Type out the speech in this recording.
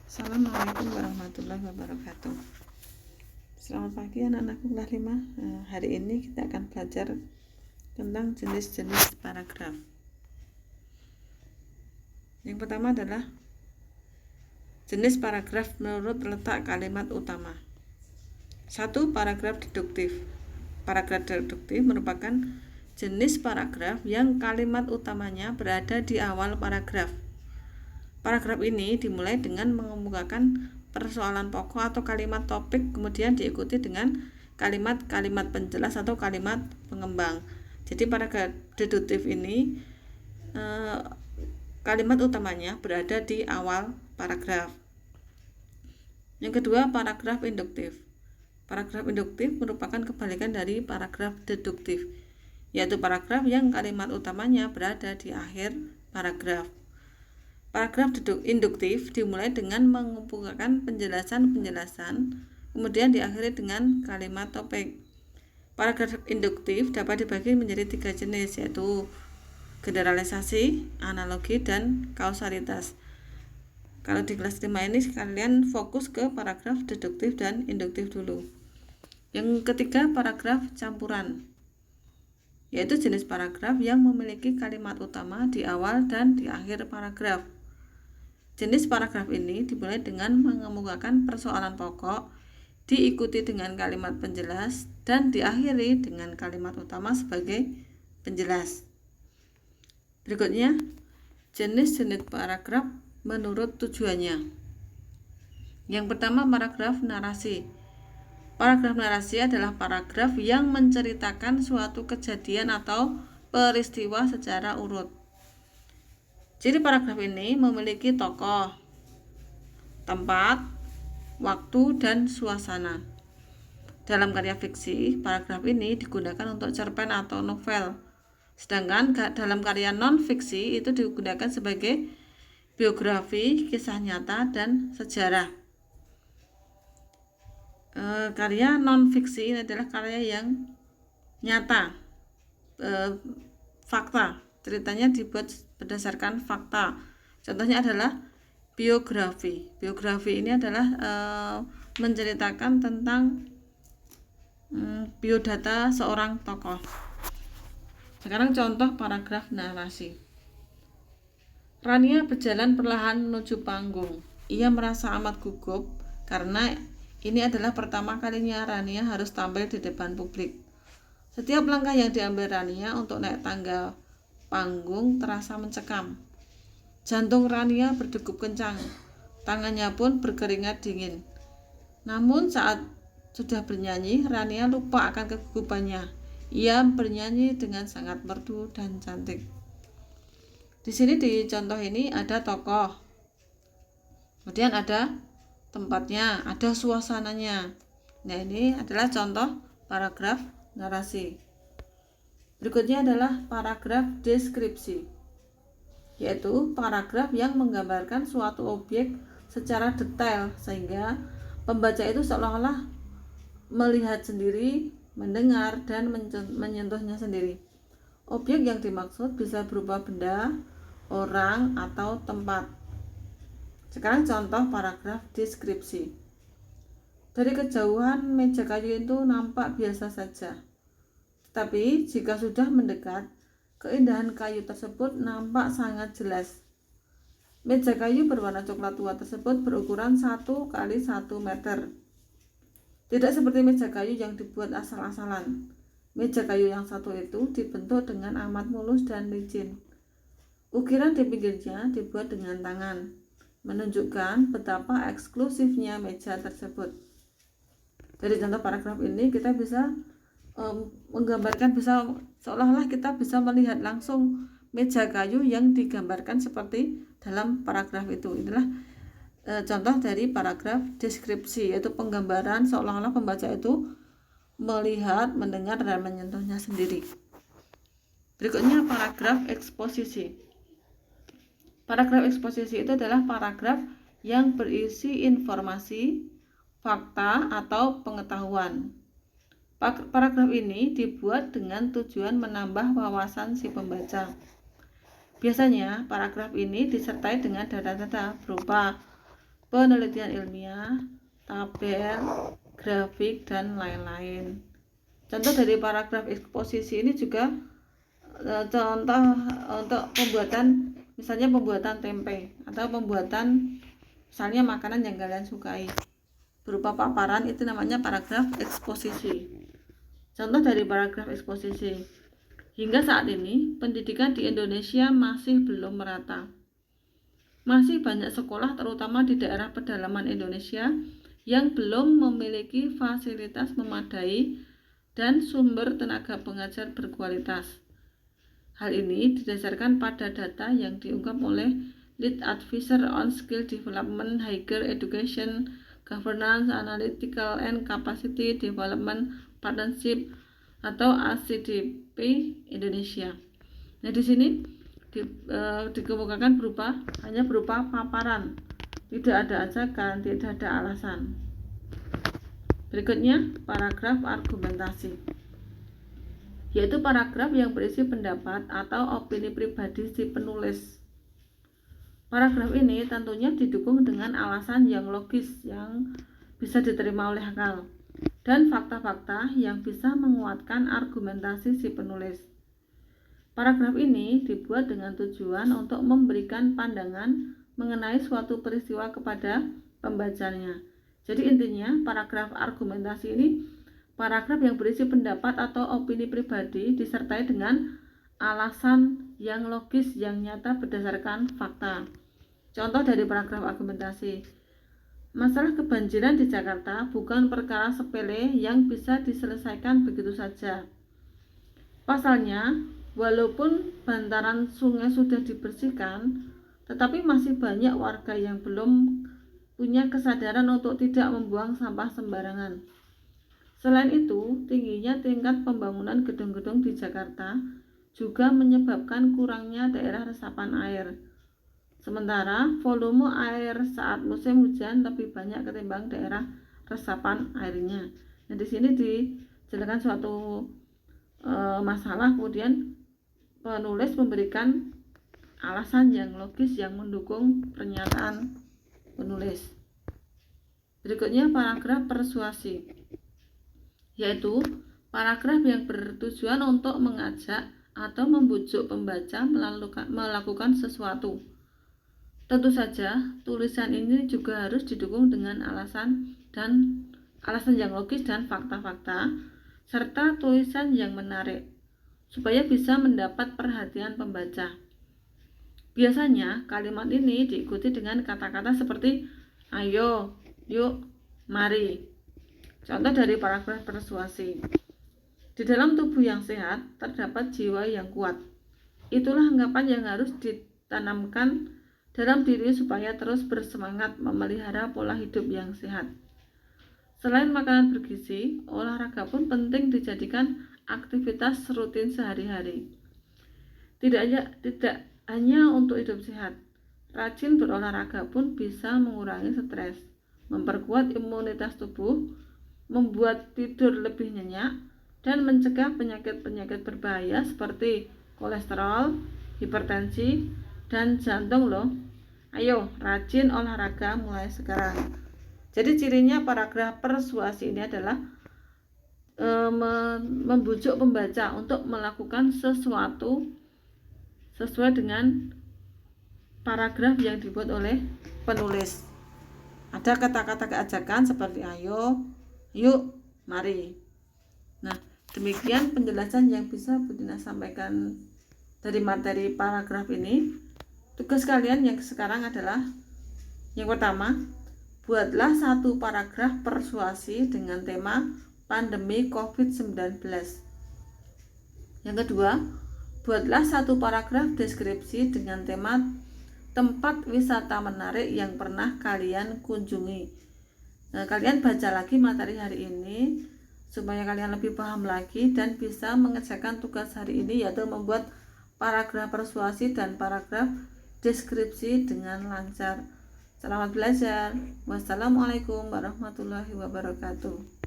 Assalamualaikum warahmatullahi wabarakatuh. Selamat pagi anak-anakku kelas 5. Hari ini kita akan belajar tentang jenis-jenis paragraf. Yang pertama adalah jenis paragraf menurut letak kalimat utama. 1. Paragraf deduktif. Paragraf deduktif merupakan jenis paragraf yang kalimat utamanya berada di awal paragraf. Paragraf ini dimulai dengan mengemukakan persoalan pokok atau kalimat topik, kemudian diikuti dengan kalimat-kalimat penjelas atau kalimat pengembang. Jadi paragraf deduktif ini kalimat utamanya berada di awal paragraf. Yang kedua, paragraf induktif. Paragraf induktif merupakan kebalikan dari paragraf deduktif, yaitu paragraf yang kalimat utamanya berada di akhir paragraf. Paragraf induktif dimulai dengan mengemukakan penjelasan-penjelasan, kemudian diakhiri dengan kalimat topik. Paragraf induktif dapat dibagi menjadi 3 jenis, yaitu generalisasi, analogi, dan kausalitas. Kalau di kelas 5 ini kalian fokus ke paragraf deduktif dan induktif dulu. Yang ketiga, paragraf campuran, yaitu jenis paragraf yang memiliki kalimat utama di awal dan di akhir paragraf. Jenis paragraf ini dimulai dengan mengemukakan persoalan pokok, diikuti dengan kalimat penjelas, dan diakhiri dengan kalimat utama sebagai penjelas. Berikutnya, jenis-jenis paragraf menurut tujuannya. Yang pertama, paragraf narasi. Paragraf narasi adalah paragraf yang menceritakan suatu kejadian atau peristiwa secara urut. Jadi paragraf ini memiliki tokoh, tempat, waktu, dan suasana. Dalam karya fiksi, paragraf ini digunakan untuk cerpen atau novel. Sedangkan dalam karya non-fiksi itu digunakan sebagai biografi, kisah nyata, dan sejarah. Karya non-fiksi ini adalah karya yang nyata, fakta. Ceritanya dibuat berdasarkan fakta. Contohnya adalah biografi. Biografi ini adalah menceritakan tentang biodata seorang tokoh. Sekarang contoh paragraf narasi. Rania berjalan perlahan menuju panggung. Ia merasa amat gugup karena ini adalah pertama kalinya Rania harus tampil di depan publik. Setiap langkah yang diambil Rania untuk naik tangga panggung terasa mencekam. Jantung Rania berdegup kencang, tangannya pun berkeringat dingin. Namun saat sudah bernyanyi, Rania lupa akan kegugupannya. Ia bernyanyi dengan sangat merdu dan cantik. Di sini di contoh ini ada tokoh, kemudian ada tempatnya, ada suasananya. Nah, ini adalah contoh paragraf narasi. Berikutnya adalah paragraf deskripsi, yaitu paragraf yang menggambarkan suatu objek secara detail sehingga pembaca itu seolah-olah melihat sendiri, mendengar, dan menyentuhnya sendiri. Objek yang dimaksud bisa berupa benda, orang, atau tempat. Sekarang contoh paragraf deskripsi. Dari kejauhan meja kayu itu nampak biasa saja. Tapi jika sudah mendekat, keindahan kayu tersebut nampak sangat jelas. Meja kayu berwarna coklat tua tersebut berukuran 1 kali 1 meter. Tidak seperti meja kayu yang dibuat asal-asalan. Meja kayu yang satu itu dibentuk dengan amat mulus dan licin. Ukiran di pinggirnya dibuat dengan tangan, menunjukkan betapa eksklusifnya meja tersebut. Dari contoh paragraf ini kita bisa menggambarkan, bisa seolah-olah kita bisa melihat langsung meja kayu yang digambarkan seperti dalam paragraf itu. Inilah contoh dari paragraf deskripsi, yaitu penggambaran seolah-olah pembaca itu melihat, mendengar, dan menyentuhnya sendiri. Berikutnya paragraf eksposisi. Paragraf eksposisi itu adalah paragraf yang berisi informasi, fakta, atau pengetahuan. Paragraf ini dibuat dengan tujuan menambah wawasan si pembaca. Biasanya paragraf ini disertai dengan data-data berupa penelitian ilmiah, tabel, grafik, dan lain-lain. Contoh dari paragraf eksposisi ini juga contoh untuk pembuatan, misalnya pembuatan tempe atau pembuatan misalnya makanan yang kalian sukai berupa paparan, itu namanya paragraf eksposisi. Contoh dari paragraf eksposisi, hingga saat ini pendidikan di Indonesia masih belum merata. Masih banyak sekolah terutama di daerah pedalaman Indonesia yang belum memiliki fasilitas memadai dan sumber tenaga pengajar berkualitas. Hal ini didasarkan pada data yang diungkap oleh Lead Advisor on Skill Development, Higher Education, Governance, Analytical and Capacity Development Partnership atau ACDP Indonesia. Nah, di sini dikemukakan hanya berupa paparan, tidak ada ajakan, tidak ada alasan. Berikutnya paragraf argumentasi, yaitu paragraf yang berisi pendapat atau opini pribadi si penulis. Paragraf ini tentunya didukung dengan alasan yang logis yang bisa diterima oleh akal dan fakta-fakta yang bisa menguatkan argumentasi si penulis. Paragraf ini dibuat dengan tujuan untuk memberikan pandangan mengenai suatu peristiwa kepada pembacanya. Jadi intinya paragraf argumentasi ini paragraf yang berisi pendapat atau opini pribadi disertai dengan alasan yang logis yang nyata berdasarkan fakta. Contoh dari paragraf argumentasi, masalah kebanjiran di Jakarta bukan perkara sepele yang bisa diselesaikan begitu saja. Pasalnya, walaupun bantaran sungai sudah dibersihkan, tetapi masih banyak warga yang belum punya kesadaran untuk tidak membuang sampah sembarangan. Selain itu, tingginya tingkat pembangunan gedung-gedung di Jakarta juga menyebabkan kurangnya daerah resapan air. Sementara volume air saat musim hujan lebih banyak ketimbang daerah resapan airnya. Nah, di sini dijelaskan suatu masalah, kemudian penulis memberikan alasan yang logis yang mendukung pernyataan penulis. Berikutnya paragraf persuasi, yaitu paragraf yang bertujuan untuk mengajak atau membujuk pembaca melakukan sesuatu. Tentu saja, tulisan ini juga harus didukung dengan alasan yang logis dan fakta-fakta, serta tulisan yang menarik, supaya bisa mendapat perhatian pembaca. Biasanya, kalimat ini diikuti dengan kata-kata seperti ayo, yuk, mari. Contoh dari paragraf persuasi, di dalam tubuh yang sehat terdapat jiwa yang kuat. Itulah anggapan yang harus ditanamkan dalam diri supaya terus bersemangat memelihara pola hidup yang sehat. Selain makanan bergizi, olahraga pun penting dijadikan aktivitas rutin sehari-hari. Tidak hanya untuk hidup sehat, rajin berolahraga pun bisa mengurangi stres, memperkuat imunitas tubuh, membuat tidur lebih nyenyak, dan mencegah penyakit-penyakit berbahaya seperti kolesterol, hipertensi, dan jantung loh. Ayo, rajin olahraga mulai sekarang. Jadi cirinya paragraf persuasi ini adalah membujuk pembaca untuk melakukan sesuatu sesuai dengan paragraf yang dibuat oleh penulis. Ada kata-kata keajakan seperti ayo, yuk, mari. Nah, demikian penjelasan yang bisa Budina sampaikan dari materi paragraf ini. Tugas kalian yang sekarang adalah yang pertama, buatlah satu paragraf persuasi dengan tema pandemi COVID-19. Yang kedua, buatlah satu paragraf deskripsi dengan tema tempat wisata menarik yang pernah kalian kunjungi. Nah, kalian baca lagi materi hari ini supaya kalian lebih paham lagi dan bisa mengerjakan tugas hari ini, yaitu membuat paragraf persuasi dan paragraf deskripsi dengan lancar. Selamat belajar. Wassalamualaikum warahmatullahi wabarakatuh.